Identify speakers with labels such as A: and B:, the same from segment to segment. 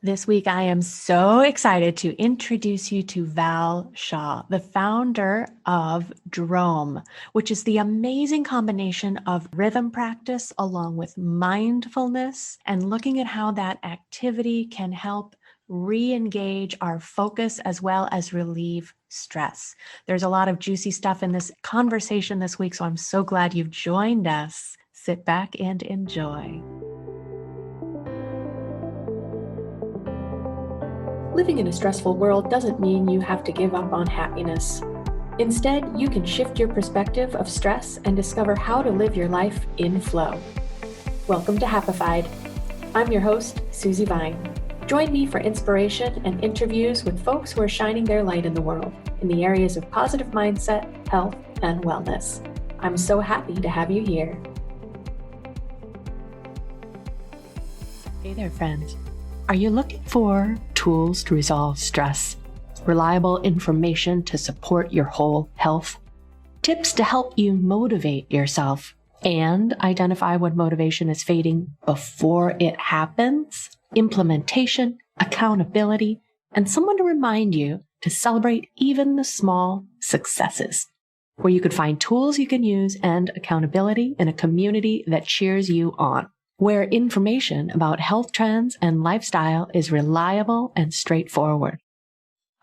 A: This week, I am so excited to introduce you to Val Shah, the founder of DRōM, which is the amazing combination of rhythm practice along with mindfulness and looking at how that activity can help re-engage our focus as well as relieve stress. There's a lot of juicy stuff in this conversation this week, so I'm so glad you've joined us. Sit back and enjoy. Living in a stressful world doesn't mean you have to give up on happiness. Instead, you can shift your perspective of stress and discover how to live your life in flow. Welcome to Happified. I'm your host, Susi Vine. Join me for inspiration and interviews with folks who are shining their light in the world in the areas of positive mindset, health, and wellness. I'm so happy to have you here. Hey there, friends. Are you looking for tools to resolve stress, reliable information to support your whole health, tips to help you motivate yourself and identify when motivation is fading before it happens, implementation, accountability, and someone to remind you to celebrate even the small successes, where you could find tools you can use and accountability in a community that cheers you on, where information about health trends and lifestyle is reliable and straightforward.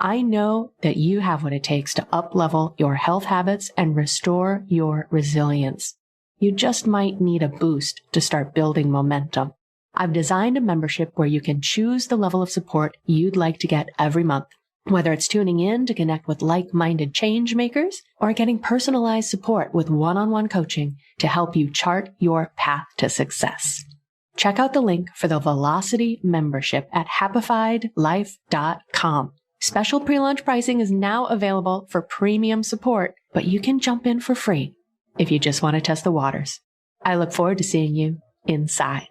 A: I know that you have what it takes to up-level your health habits and restore your resilience. You just might need a boost to start building momentum. I've designed a membership where you can choose the level of support you'd like to get every month, whether it's tuning in to connect with like-minded change makers or getting personalized support with one-on-one coaching to help you chart your path to success. Check out the link for the Velocity membership at happifiedlife.com. Special pre-launch pricing is now available for premium support, but you can jump in for free if you just want to test the waters. I look forward to seeing you inside.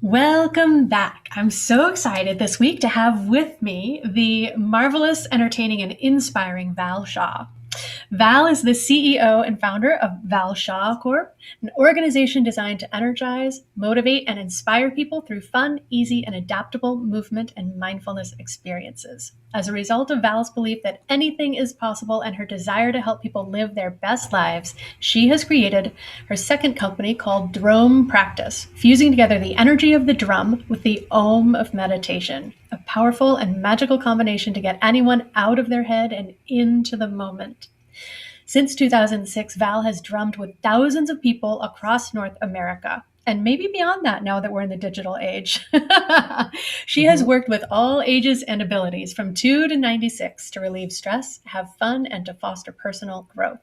A: Welcome back. I'm so excited this week to have with me the marvelous, entertaining, and inspiring Val Shah. Val is the CEO and founder of Val Shah Corp, an organization designed to energize, motivate, and inspire people through fun, easy, and adaptable movement and mindfulness experiences. As a result of Val's belief that anything is possible and her desire to help people live their best lives, she has created her second company called DRōM Practice, fusing together the energy of the drum with the Om of meditation, a powerful and magical combination to get anyone out of their head and into the moment. Since 2006, Val has drummed with thousands of people across North America, and maybe beyond that now that we're in the digital age. She has worked with all ages and abilities from 2 to 96 to relieve stress, have fun, and to foster personal growth.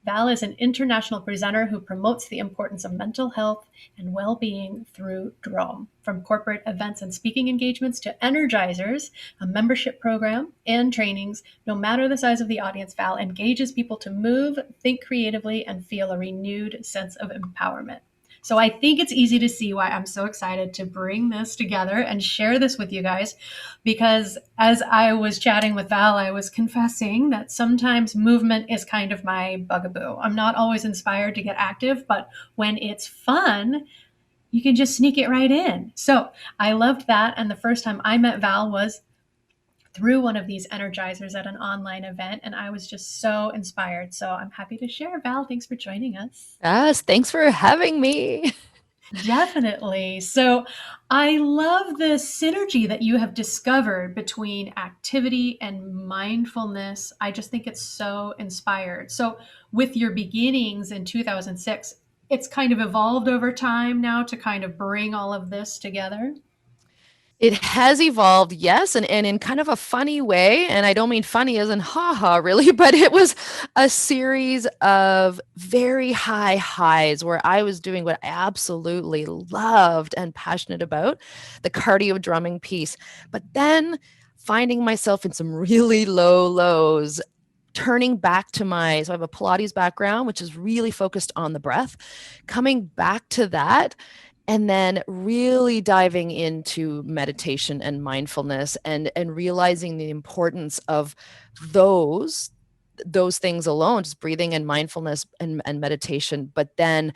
A: Val is an international presenter who promotes the importance of mental health and well-being through DRōM, from corporate events and speaking engagements to energizers, a membership program, and trainings. No matter the size of the audience, Val engages people to move, think creatively, and feel a renewed sense of empowerment. So I think it's easy to see why I'm so excited to bring this together and share this with you guys, because as I was chatting with Val, I was confessing that sometimes movement is kind of my bugaboo. I'm not always inspired to get active, but when it's fun, you can just sneak it right in. So I loved that. And the first time I met Val was through one of these energizers at an online event, and I was just so inspired. So I'm happy to share. Val, thanks for joining us.
B: Yes, thanks for having me.
A: Definitely. So I love the synergy that you have discovered between activity and mindfulness. I just think it's so inspired. So with your beginnings in 2006, it's kind of evolved over time now to kind of bring all of this together.
B: It has evolved, yes, and in kind of a funny way. And I don't mean funny as in haha, really, but it was a series of very high highs where I was doing what I absolutely loved and passionate about, the cardio drumming piece. But then finding myself in some really low lows, turning back to so I have a Pilates background, which is really focused on the breath, coming back to that and then really diving into meditation and mindfulness and realizing the importance of those things alone, just breathing and mindfulness and meditation, but then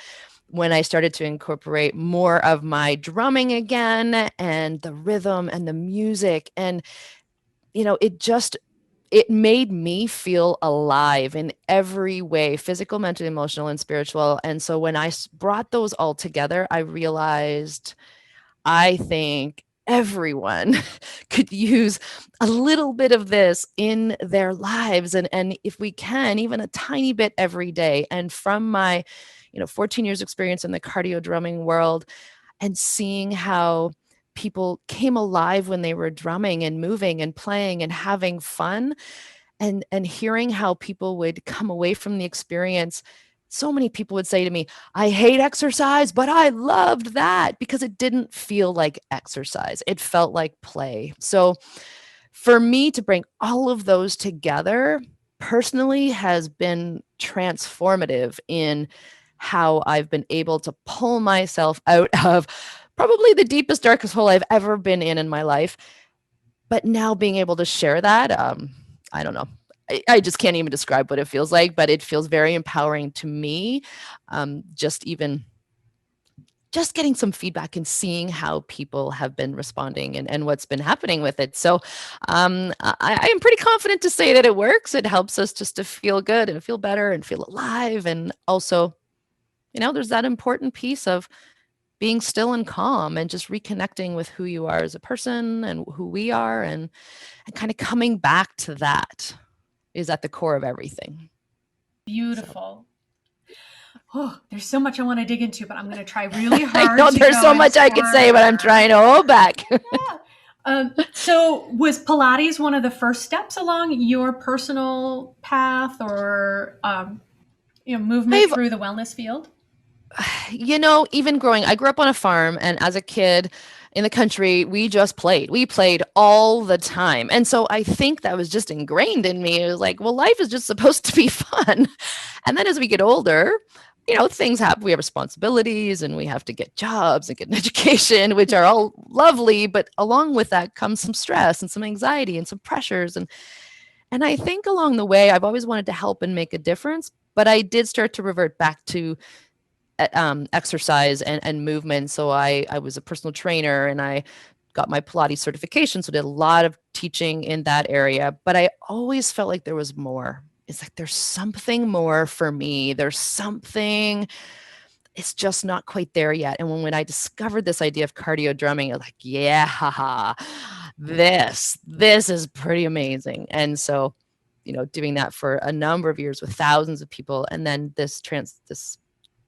B: when I started to incorporate more of my drumming again and the rhythm and the music. And, it made me feel alive in every way, physical, mental, emotional, and spiritual. And so when I brought those all together, I realized I think everyone could use a little bit of this in their lives. And if we can, even a tiny bit every day. And from my, 14 years experience in the cardio drumming world and seeing how people came alive when they were drumming and moving and playing and having fun, and hearing how people would come away from the experience. So many people would say to me, I hate exercise, but I loved that, because it didn't feel like exercise. It felt like play. So for me to bring all of those together personally has been transformative in how I've been able to pull myself out of probably the deepest, darkest hole I've ever been in my life. But now being able to share that, I don't know. I just can't even describe what it feels like, but it feels very empowering to me. Just getting some feedback and seeing how people have been responding and what's been happening with it. So I am pretty confident to say that it works. It helps us just to feel good and feel better and feel alive. And also, there's that important piece of being still and calm and just reconnecting with who you are as a person and who we are, and kind of coming back to that is at the core of everything.
A: Beautiful. Oh, there's so much I want to dig into, but I'm going to try really hard.
B: I know there's so much I could say, but I'm trying to hold back.
A: Yeah. So was Pilates one of the first steps along your personal path, or movement through the wellness field?
B: Even growing, I grew up on a farm, and as a kid in the country, we just played. We played all the time. And so I think that was just ingrained in me. It was like, well, life is just supposed to be fun. And then as we get older, things happen. We have responsibilities and we have to get jobs and get an education, which are all lovely. But along with that comes some stress and some anxiety and some pressures. And I think along the way, I've always wanted to help and make a difference. But I did start to revert back to exercise and movement. So I was a personal trainer, and I got my Pilates certification. So did a lot of teaching in that area. But I always felt like there was more. It's like there's something more for me. There's something, it's just not quite there yet. And when I discovered this idea of cardio drumming, I was like, yeah, haha, this is pretty amazing. And so, doing that for a number of years with thousands of people, and then this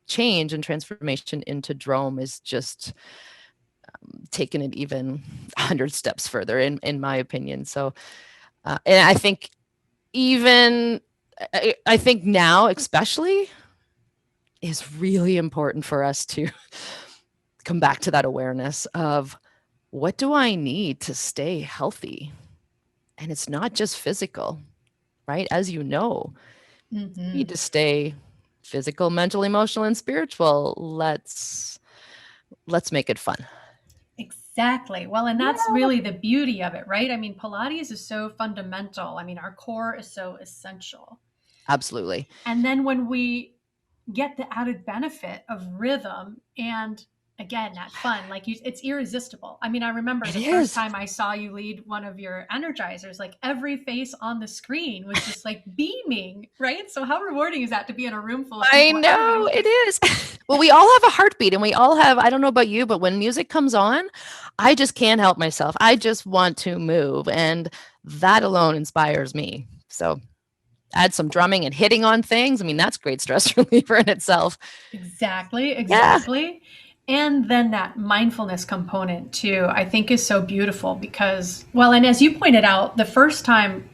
B: change and transformation into DRōM is just taking it even 100 steps further, in my opinion. So, and I think I think now especially is really important for us to come back to that awareness of, what do I need to stay healthy? And it's not just physical, right? As you know, you need to stay physical, mental, emotional, and spiritual. Let's make it fun.
A: Exactly. Well, and that's really the beauty of it, right? I mean, Pilates is so fundamental. I mean, our core is so essential.
B: Absolutely.
A: And then when we get the added benefit of rhythm and, again, that fun, like it's irresistible. I mean, I remember the first time I saw you lead one of your energizers, like every face on the screen was just like beaming, right? So how rewarding is that to be in a room full of people?
B: I know it is. Well, we all have a heartbeat, and we all have, I don't know about you, but when music comes on, I just can't help myself. I just want to move, and that alone inspires me. So add some drumming and hitting on things. I mean, that's great stress reliever in itself.
A: Exactly. Yeah. And then that mindfulness component too, I think is so beautiful because, well, and as you pointed out, the first time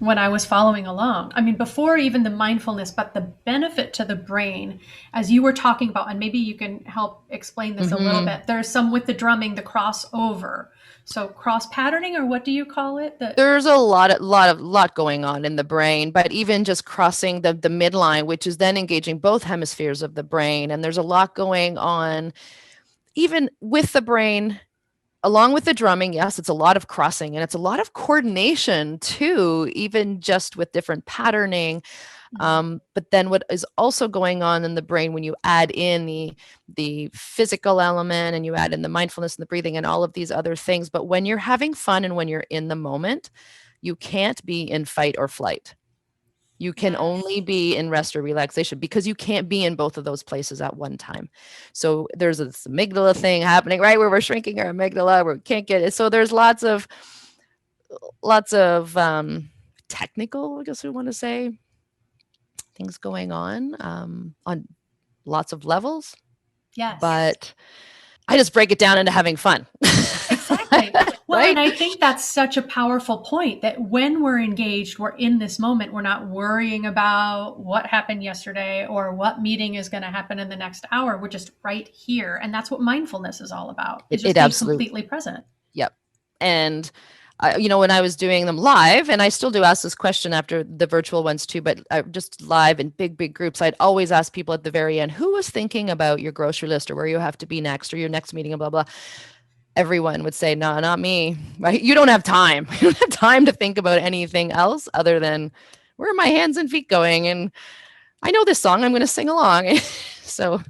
A: when I was following along, I mean, before even the mindfulness, but the benefit to the brain, as you were talking about, and maybe you can help explain this a little bit. There's some with the drumming, the crossover. So cross patterning, or what do you call it?
B: There's a lot going on in the brain, but even just crossing the midline, which is then engaging both hemispheres of the brain. And there's a lot going on even with the brain, along with the drumming. Yes, it's a lot of crossing, and it's a lot of coordination too, even just with different patterning. But then what is also going on in the brain when you add in the physical element and you add in the mindfulness and the breathing and all of these other things, but when you're having fun and when you're in the moment, you can't be in fight or flight. You can only
A: Yes.
B: be in rest or relaxation because you can't be in both of those places at one time. So there's this amygdala thing happening, right? Where we're shrinking our amygdala, where we can't get it. So there's lots of technical, I guess we want to say, things going on lots of levels.
A: Yes.
B: But I just break it down into having fun.
A: Exactly. Well, and
B: Right?
A: I think that's such a powerful point that when we're engaged, we're in this moment, we're not worrying about what happened yesterday or what meeting is going to happen in the next hour. We're just right here. And that's what mindfulness is all about,
B: It,
A: is
B: it
A: just being
B: absolutely,
A: completely present.
B: yep. And when I was doing them live, and I still do ask this question after the virtual ones too, but just live in big groups, I'd always ask people at the very end, who was thinking about your grocery list or where you have to be next or your next meeting and blah, blah. Everyone would say, no, not me, right? You don't have time. You don't have time to think about anything else other than where are my hands and feet going? And I know this song, I'm going to sing along. So, yeah,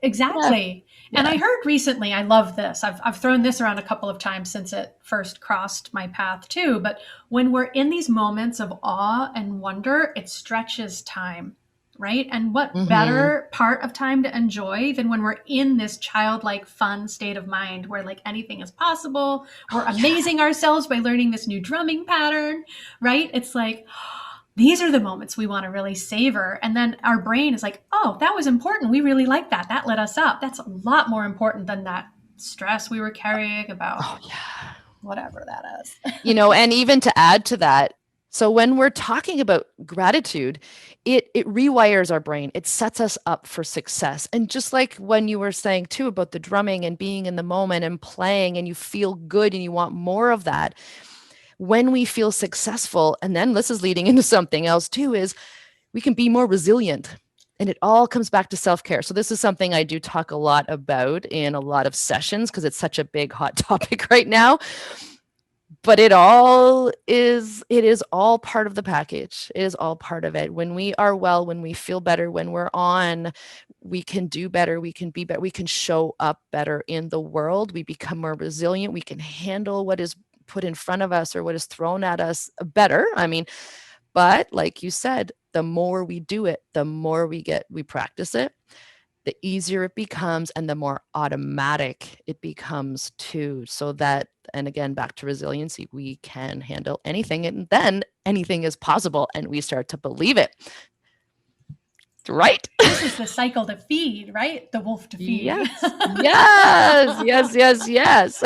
A: Exactly. And
B: yeah.
A: I heard recently, I love this. I've thrown this around a couple of times since it first crossed my path too. But when we're in these moments of awe and wonder, it stretches time, right? And what
B: Mm-hmm.
A: better part of time to enjoy than when we're in this childlike, fun state of mind where like anything is possible? We're
B: Oh, yeah.
A: amazing ourselves by learning this new drumming pattern, right? It's like, these are the moments we want to really savor. And then our brain is like, oh, that was important. We really like that. That lit us up. That's a lot more important than that stress we were carrying about
B: Oh, yeah.
A: whatever that is.
B: And even to add to that, so when we're talking about gratitude, it rewires our brain. It sets us up for success. And just like when you were saying too about the drumming and being in the moment and playing and you feel good and you want more of that, when we feel successful, and then this is leading into something else too, is we can be more resilient. And it all comes back to self-care. So this is something I do talk a lot about in a lot of sessions because it's such a big hot topic right now. But it is all part of the package. It is all part of it. When we are well, when we feel better, when we're on, we can do better, we can be better, we can show up better in the world, we become more resilient, we can handle what is put in front of us or what is thrown at us better. I mean, but like you said, the more we do it, the more we practice it, the easier it becomes and the more automatic it becomes too. So that, and again, back to resiliency, we can handle anything and then anything is possible and we start to believe it. Right?
A: This is the cycle to feed, right? The wolf to feed.
B: Yes. Yes. Yes. Yes. Yes.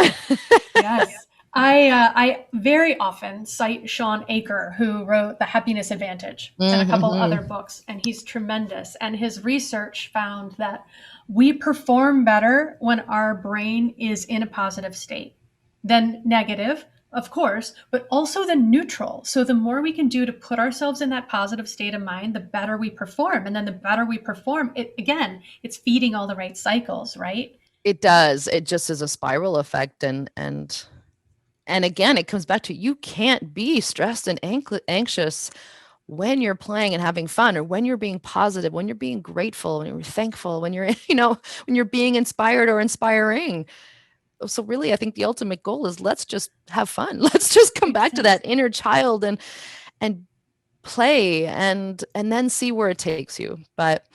A: Yes. I very often cite Sean Aker, who wrote The Happiness Advantage and a couple other
B: Mm-hmm.
A: books, and he's tremendous. And his research found that we perform better when our brain is in a positive state than negative, of course, but also the neutral. So the more we can do to put ourselves in that positive state of mind, the better we perform. And then the better we perform, it again, it's feeding all the right cycles, right?
B: It does. It just is a spiral effect. And again, it comes back to you can't be stressed and anxious when you're playing and having fun or when you're being positive, when you're being grateful, when you're thankful, when you're, when you're being inspired or inspiring. So really, I think the ultimate goal is let's just have fun. Let's just come back to that
A: Exactly.
B: inner child and play and then see where it takes you. But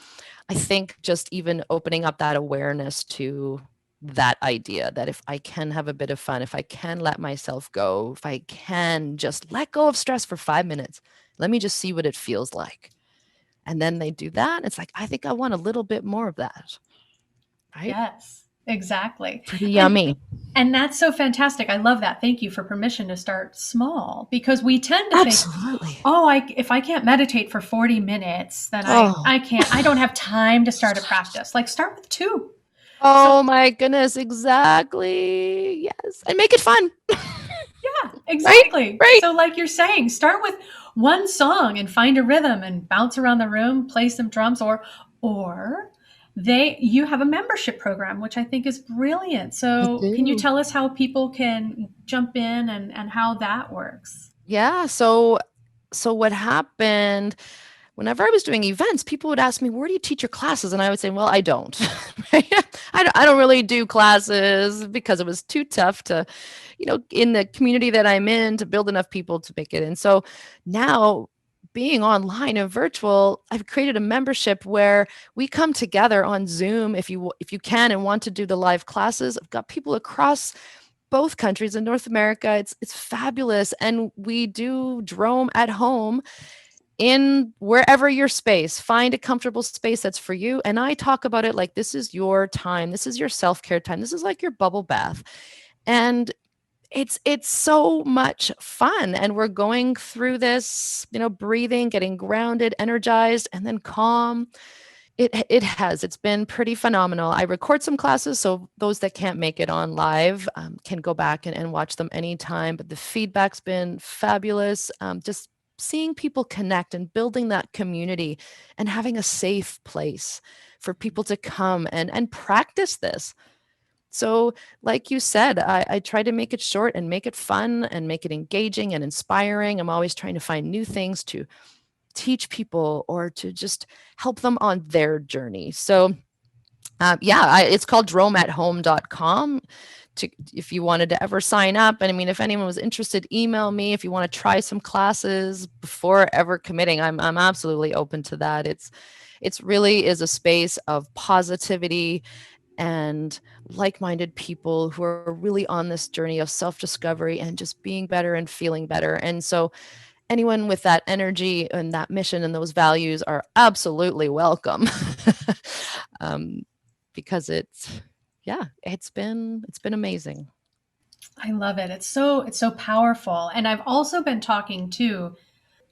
B: I think just even opening up that awareness to that idea that if I can have a bit of fun, if I can let myself go, if I can just let go of stress for 5 minutes, let me just see what it feels like. And then they do that. It's like, I think I want a little bit more of that. Right?
A: Yes, exactly.
B: Pretty
A: And
B: yummy.
A: and that's so fantastic. I love that. Thank you for permission to start small because we tend to think,
B: Absolutely.
A: "Oh, if I can't meditate for 40 minutes, then
B: Oh,
A: I don't have time to start a practice." Like start with 2. So,
B: oh my goodness. Exactly. Yes. And make it fun.
A: yeah,
B: Right?
A: exactly.
B: Right.
A: So like you're saying, start with one song and find a rhythm and bounce around the room, play some drums or you have a membership program which I think is brilliant.
B: I
A: So can you
B: do.
A: tell us how people can jump in and how that works?
B: Yeah. So what happened whenever I was doing events, people would ask me, where do you teach your classes? And I would say, well, I don't. I don't really do classes because it was too tough to, in the community that I'm in, to build enough people to make it. And so now, being online and virtual, I've created a membership where we come together on Zoom if you can and want to do the live classes. I've got people across both countries in North America. It's fabulous. And we do DRōM at home in wherever your space. Find a comfortable space that's for you. And I talk about it like this is your time. This is your self-care time. This is like your bubble bath. And it's so much fun. And we're going through this, breathing, getting grounded, energized, and then calm. It's been pretty phenomenal. I record some classes, so those that can't make it on live can go back and watch them anytime. But the feedback's been fabulous. Just seeing people connect and building that community and having a safe place for people to come and practice this. So like you said, I try to make it short and make it fun and make it engaging and inspiring. I'm always trying to find new things to teach people or to just help them on their journey. So it's called DRōMathome.com. If you wanted to ever sign up. And I mean, if anyone was interested, email me. If you want to try some classes before ever committing, I'm absolutely open to that. It's really is a space of positivity and like-minded people who are really on this journey of self-discovery and just being better and feeling better. And so anyone with that energy and that mission and those values are absolutely welcome. Because it's been amazing.
A: I love it. It's so powerful. And I've also been talking too,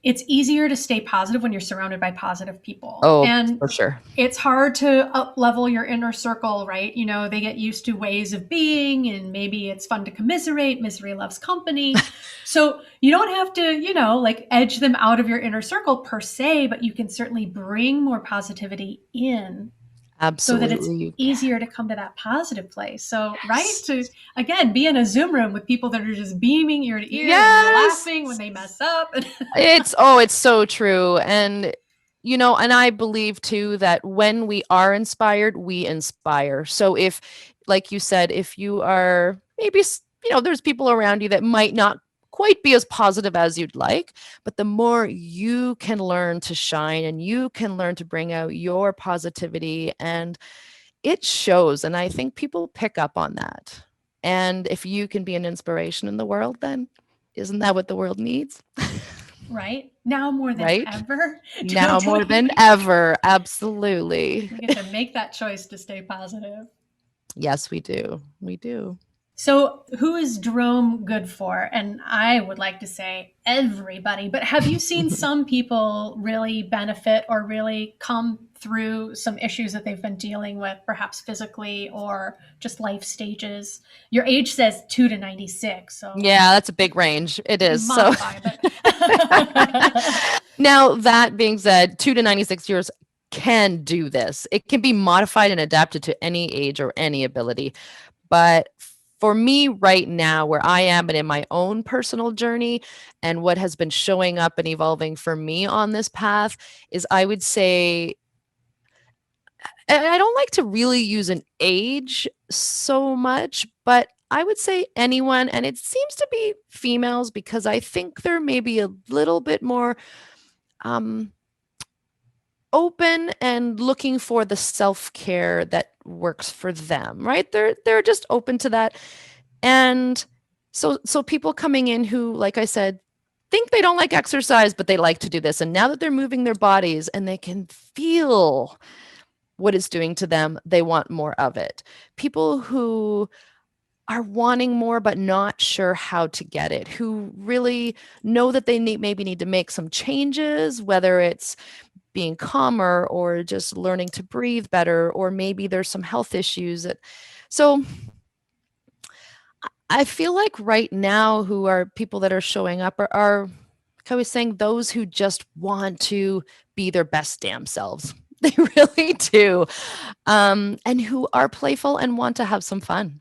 A: it's easier to stay positive when you're surrounded by positive people.
B: Oh,
A: and
B: for sure.
A: It's hard to up level your inner circle, right? They get used to ways of being, and maybe it's fun to commiserate. Misery loves company. So you don't have to, like edge them out of your inner circle per se, but you can certainly bring more positivity in.
B: Absolutely.
A: So that it's easier to come to that positive place. So, yes. Right? To, again, be in a Zoom room with people that are just beaming ear to ear, yes. And laughing when they mess up.
B: It's so true. And, and I believe too that when we are inspired, we inspire. So if, like you said, if you are maybe, there's people around you that might not quite be as positive as you'd like, but the more you can learn to shine and you can learn to bring out your positivity, and it shows. And I think people pick up on that. And if you can be an inspiration in the world, then isn't that what the world needs?
A: Right? Now more than ever.
B: Now more than ever. Absolutely.
A: We get to make that choice to stay positive.
B: Yes, we do. We do.
A: So who is DRōM good for? And I would like to say everybody, but have you seen some people really benefit or really come through some issues that they've been dealing with, perhaps physically or just life stages? Your age says 2 to 96. So
B: yeah, that's a big range. It is.
A: Modify,
B: Now, that being said, 2 to 96 years can do this. It can be modified and adapted to any age or any ability. But for me right now, where I am and in my own personal journey and what has been showing up and evolving for me on this path is, I would say, and I don't like to really use an age so much, but I would say anyone, and it seems to be females because I think they're maybe a little bit more open and looking for the self-care that works for them, right? They're just open to that. And so people coming in who, like I said, think they don't like exercise, but they like to do this. And now that they're moving their bodies and they can feel what it's doing to them, they want more of it. People who are wanting more but not sure how to get it, who really know that they maybe need to make some changes, whether it's being calmer or just learning to breathe better, or maybe there's some health issues. So I feel like right now who are people that are showing up are like I was saying, those who just want to be their best damn selves. They really do. And who are playful and want to have some fun.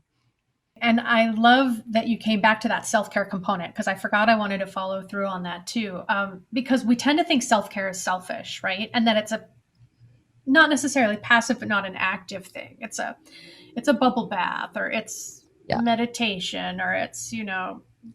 A: And I love that you came back to that self care component because I forgot I wanted to follow through on that too. Because we tend to think self care is selfish, right? And that it's a not necessarily passive, but not an active thing. It's a bubble bath, or it's
B: Yeah.
A: meditation, or it's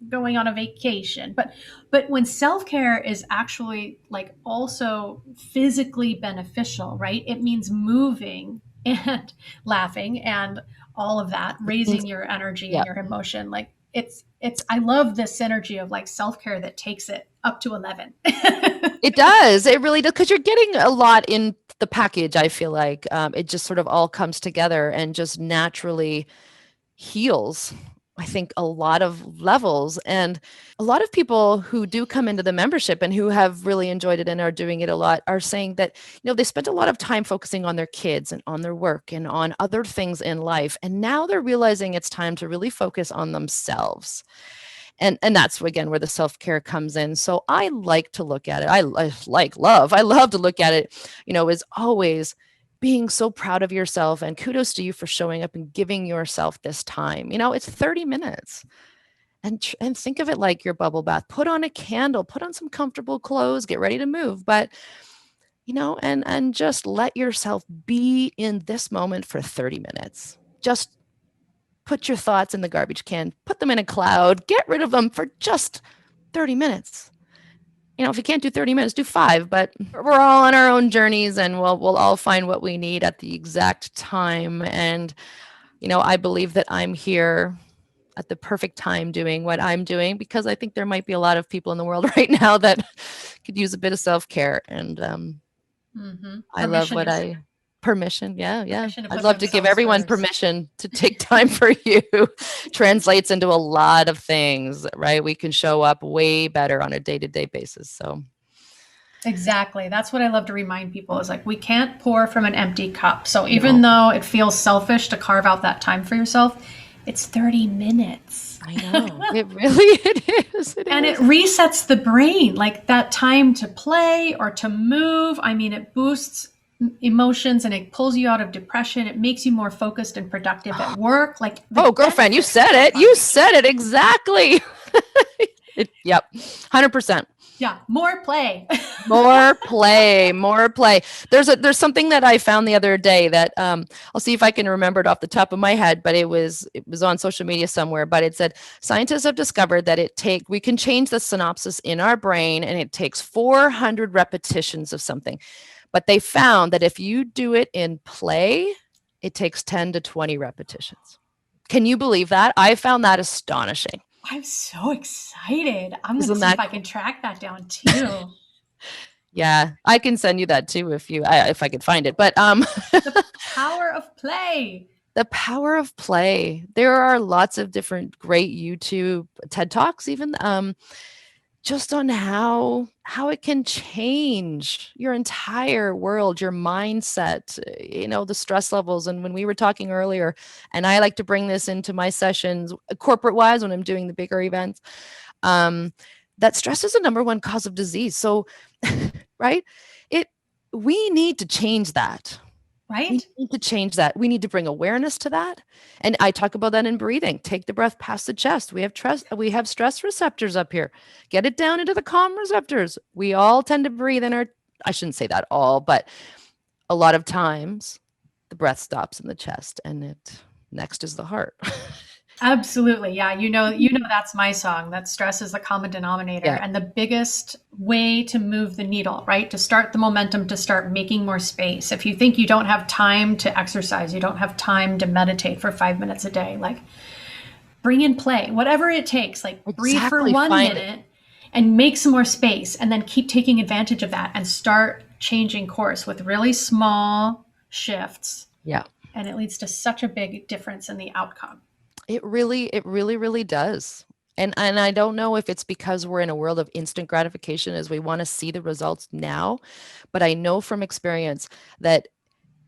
A: going on a vacation. But when self care is actually like also physically beneficial, right? It means moving and laughing and all of that, raising your energy and
B: Yeah.
A: your emotion. Like it's I love this synergy of like self care that takes it up to 11.
B: It does. It really does. Because you're getting a lot in the package, I feel like. It just sort of all comes together and just naturally heals, I think, a lot of levels. And a lot of people who do come into the membership and who have really enjoyed it and are doing it a lot are saying that, they spent a lot of time focusing on their kids and on their work and on other things in life. And now they're realizing it's time to really focus on themselves. And that's again where the self-care comes in. So I like to look at it. I love to look at it, as always being so proud of yourself, and kudos to you for showing up and giving yourself this time. It's 30 minutes. And think of it like your bubble bath. Put on a candle, put on some comfortable clothes, get ready to move, but and just let yourself be in this moment for 30 minutes. Just put your thoughts in the garbage can, put them in a cloud, get rid of them for just 30 minutes. If you can't do 30 minutes, do 5, but we're all on our own journeys, and we'll all find what we need at the exact time. And, I believe that I'm here at the perfect time doing what I'm doing, because I think there might be a lot of people in the world right now that could use a bit of self-care. And I love
A: Permission
B: what
A: is
B: I permission. Yeah, yeah.
A: permission to
B: I'd
A: put
B: love to give
A: themselves
B: everyone
A: first.
B: permission to take time for you. Translates into a lot of things, right? We can show up way better on a day-to-day basis. So
A: Exactly. That's what I love to remind people is like we can't pour from an empty cup. So even
B: no,
A: though it feels selfish to carve out that time for yourself, it's 30 minutes.
B: I know. It really it is. It
A: And it
B: is.
A: resets the brain, like that time to play or to move. I mean, it boosts emotions and it pulls you out of depression. It makes you more focused and productive at work. Like the
B: Oh, girlfriend, you
A: benefits are
B: said
A: so
B: it. You
A: much.
B: said it exactly. Yep. 100%.
A: Yeah, more play.
B: More play, more play. There's something that I found the other day that I'll see if I can remember it off the top of my head, but it was on social media somewhere. But it said scientists have discovered that we can change the synopsis in our brain, and it takes 400 repetitions of something. But they found that if you do it in play, it takes 10 to 20 repetitions. Can you believe that? I found that astonishing.
A: I'm so excited. I'm going to
B: Isn't
A: see if
B: that
A: I
B: cool?
A: can track that down too.
B: Yeah, I can send you that too if I could find it. But
A: The power of play.
B: the power of play. There are lots of different great YouTube TED Talks even just on how it can change your entire world, your mindset, the stress levels. And when we were talking earlier, and I like to bring this into my sessions corporate wise when I'm doing the bigger events, that stress is the number one cause of disease. So, right? We need to change that. We
A: Right?
B: need to change that. We need to bring awareness to that. And I talk about that in breathing. Take the breath past the chest. We have stress receptors up here. Get it down into the calm receptors. We all tend to breathe in I shouldn't say that all, but a lot of times the breath stops in the chest, and next is the heart.
A: Absolutely. Yeah, that's my song. That stress is the common denominator
B: Yeah,
A: and the biggest way to move the needle, right? To start the momentum, to start making more space. If you think you don't have time to exercise, you don't have time to meditate for 5 minutes a day, like bring in play, whatever it takes. Like breathe for
B: exactly.
A: 1
B: Find it.
A: minute and make some more space and then keep taking advantage of that and start changing course with really small shifts.
B: Yeah.
A: And it leads to such a big difference in the outcome.
B: It really, really does. And I don't know if it's because we're in a world of instant gratification as we want to see the results now, but I know from experience that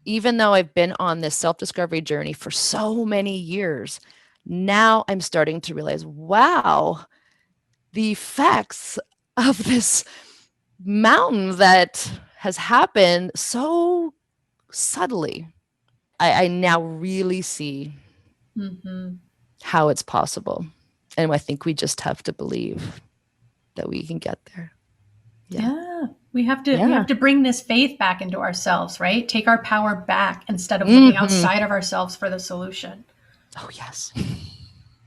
B: even though I've been on this self-discovery journey for so many years, now I'm starting to realize, wow, the effects of this mountain that has happened so subtly. I now really see.
A: Mm-hmm.
B: how it's possible. And I think we just have to believe that we can get there. Yeah.
A: Yeah. We have
B: Yeah.
A: to bring this faith back into ourselves, right? Take our power back instead of looking
B: Hmm.
A: outside of ourselves for the solution.
B: Oh, yes.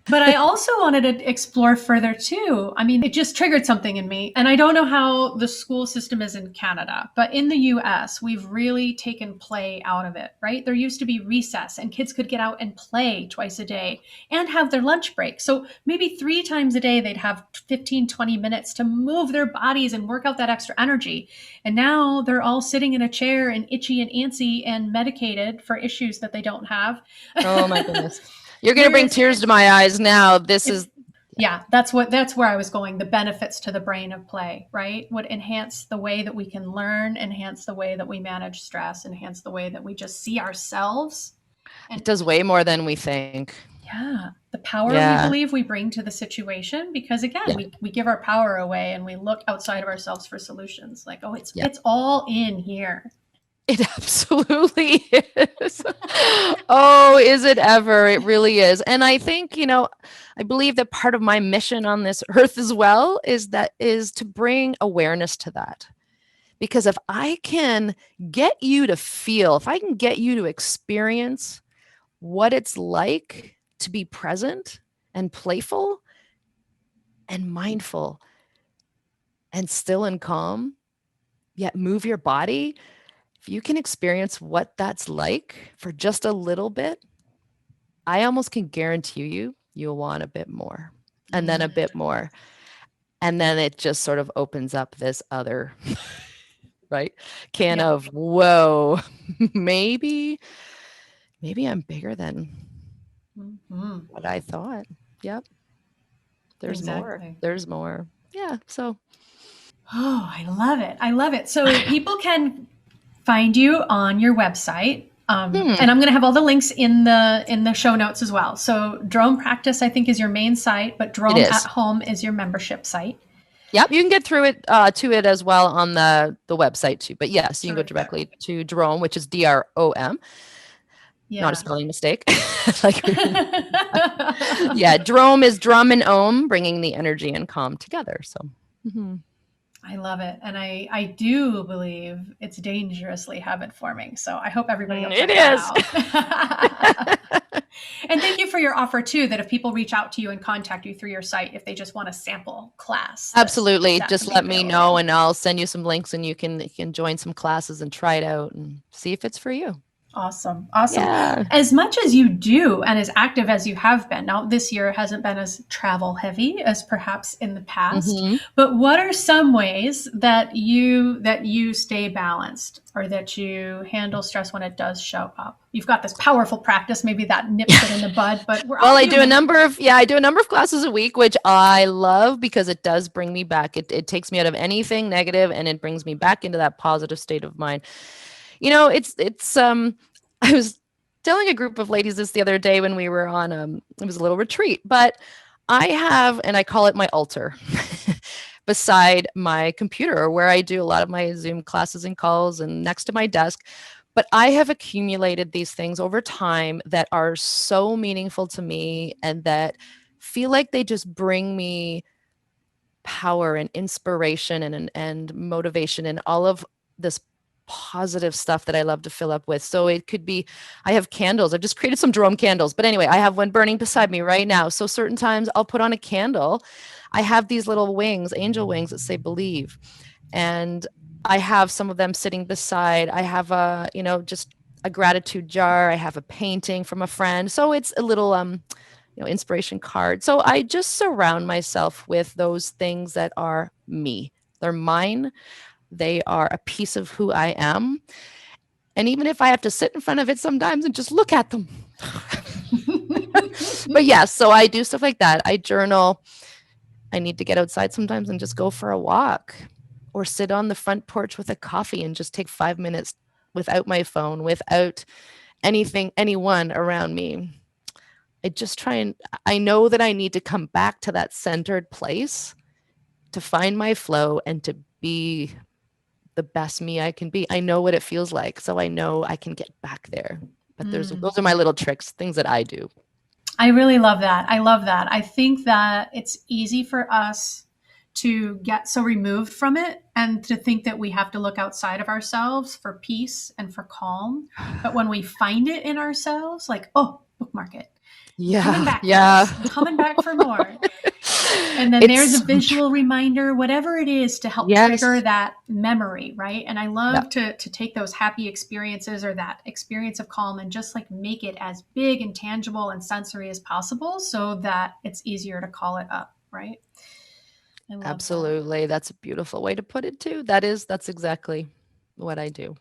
A: But I also wanted to explore further too. I mean, it just triggered something in me. And I don't know how the school system is in Canada, but in the US, we've really taken play out of it, right? There used to be recess and kids could get out and play twice a day and have their lunch break. So maybe 3 times a day, they'd have 15, 20 minutes to move their bodies and work out that extra energy. And now they're all sitting in a chair and itchy and antsy and medicated for issues that they don't have.
B: Oh my goodness. You're going to bring
A: There's
B: tears to my eyes now. This
A: it's
B: is,
A: yeah, that's where I was going. The benefits to the brain of play, right, would enhance the way that we can learn, enhance the way that we manage stress, enhance the way that we just see ourselves.
B: it
A: And
B: does way more than we think.
A: yeah, the power we
B: Yeah.
A: believe we bring to the situation, because again,
B: Yeah.
A: we give our power away and we look outside of ourselves for solutions, like, oh, it's
B: Yeah.
A: it's all in here.
B: It absolutely is. Oh, is it ever? It really is. And I think, I believe that part of my mission on this earth as well is to bring awareness to that. Because if I can get you to feel, if I can get you to experience what it's like to be present and playful and mindful and still and calm, yet move your body, if you can experience what that's like for just a little bit, I almost can guarantee you'll want a bit more and then a bit more. And then it just sort of opens up this other, right? Can
A: Yeah.
B: of, whoa, maybe I'm bigger than
A: Mm-hmm.
B: what I thought. Yep. There's more.
A: Exactly.
B: There's more. Yeah. So,
A: Oh, I love it. I love it. So people can find you on your website. And I'm going to have all the links in the show notes as well. So DRōM Practice, I think, is your main site, but
B: it
A: DRōM at
B: is.
A: Home is your membership site.
B: Yep, you can get through it to it as well on the website too. But yes, you can go
A: Terrific.
B: directly to DRōM, which is DROM, not a
A: Yeah.
B: spelling mistake. Like, yeah, DRōM is drum and ohm, bringing the energy and calm together. So, mhm.
A: I love it. And I do believe it's dangerously habit forming. So I hope everybody will
B: It
A: check that
B: is.
A: out. And thank you for your offer too, that if people reach out to you and contact you through your site, if they just want a sample class,
B: Absolutely.
A: that can
B: Just
A: be
B: let me know
A: available.
B: and I'll send you some links and you can join some classes and try it out and see if it's for you.
A: Awesome. Awesome.
B: Yeah.
A: As much as you do and as active as you have been, now this year hasn't been as travel heavy as perhaps in the past,
B: Hmm.
A: but what are some ways that you stay balanced or that you handle stress when it does show up? You've got this powerful practice, maybe that nips it in the bud, but we're
B: Well,
A: all
B: I do a
A: human.
B: number of I do a number of classes a week, which I love because it does bring me back. It takes me out of anything negative and it brings me back into that positive state of mind. It's I was telling a group of ladies this the other day when we were on it was a little retreat, but I have, and I call it my altar beside my computer where I do a lot of my Zoom classes and calls and next to my desk. But I have accumulated these things over time that are so meaningful to me and that feel like they just bring me power and inspiration and motivation and all of this positive stuff that I love to fill up with. So it could be, I have candles. I've just created some DRōM candles. But anyway, I have one burning beside me right now. So certain times I'll put on a candle. I have these little wings, angel wings that say believe. And I have some of them sitting beside. I have just a gratitude jar. I have a painting from a friend. So it's a little inspiration card. So I just surround myself with those things that are me. They're mine. They are a piece of who I am. And even if I have to sit in front of it sometimes and just look at them. But yes, so I do stuff like that. I journal. I need to get outside sometimes and just go for a walk or sit on the front porch with a coffee and just take 5 minutes without my phone, without anyone around me. I just try and I know that I need to come back to that centered place to find my flow and to be the best me I can be. I know what it feels like, so I know I can get back there. But those are my little tricks, things that I do.
A: I really love that. I love that. I think that it's easy for us to get so removed from it and to think that we have to look outside of ourselves for peace and for calm. But when we find it in ourselves, like, oh, bookmark it. Coming
B: Yeah,
A: back to
B: yeah.
A: this. I'm coming back for more. And then
B: It's
A: there's a
B: so true.
A: visual reminder, whatever it is to help trigger
B: Yes.
A: that memory, right? And I
B: Yeah,
A: love to take those happy experiences or that experience of calm and just like make it as big and tangible and sensory as possible so that it's easier to call it up, right? I love that.
B: absolutely. That's a beautiful way to put it too. That's exactly what I do.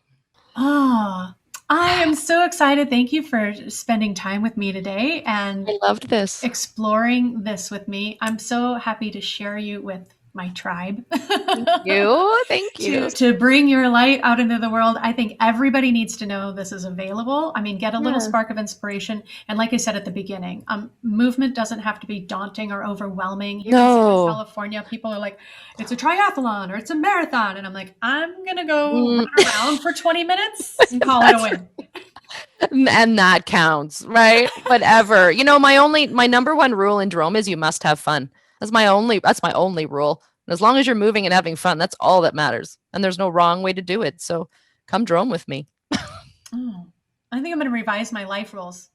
A: Ah, I am so excited. Thank you for spending time with me today and
B: I loved this.
A: exploring this with me. I'm so happy to share you with my tribe.
B: Thank you. Thank you.
A: To bring your light out into the world. I think everybody needs to know this is available. I mean, get a little
B: Yeah.
A: spark of inspiration. And like I said at the beginning, movement doesn't have to be daunting or overwhelming. Here in Southern
B: No.
A: California, people are like, it's a triathlon or it's a marathon. And I'm like, I'm going to go
B: Mm,
A: run around for 20 minutes and call it a
B: that's
A: win.
B: and that counts, right? Whatever. My number one rule in DRōM is you must have fun. That's my only rule. And as long as you're moving and having fun, that's all that matters. And there's no wrong way to do it. So come DRōM with me.
A: Oh, I think I'm going to revise my life rules.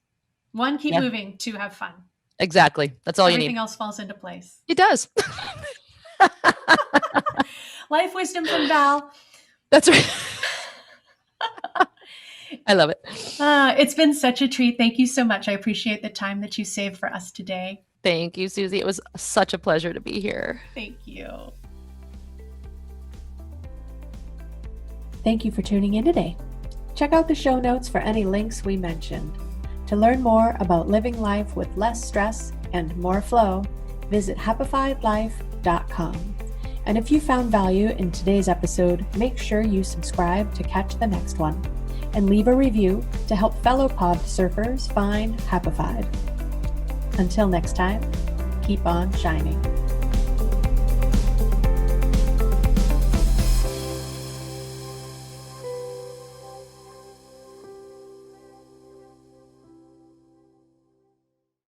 A: 1, keep
B: Yeah,
A: moving. 2, have fun.
B: exactly. That's all you
A: Everything
B: need.
A: else falls into place.
B: It does.
A: Life wisdom from Val.
B: That's right. I love it.
A: It's been such a treat. Thank you so much. I appreciate the time that you saved for us today.
B: Thank you, Susie. It was such a pleasure to be here.
A: Thank you. Thank you for tuning in today. Check out the show notes for any links we mentioned. To learn more about living life with less stress and more flow, visit happifiedlife.com. And if you found value in today's episode, make sure you subscribe to catch the next one and leave a review to help fellow pod surfers find Happified. Until next time, keep on shining.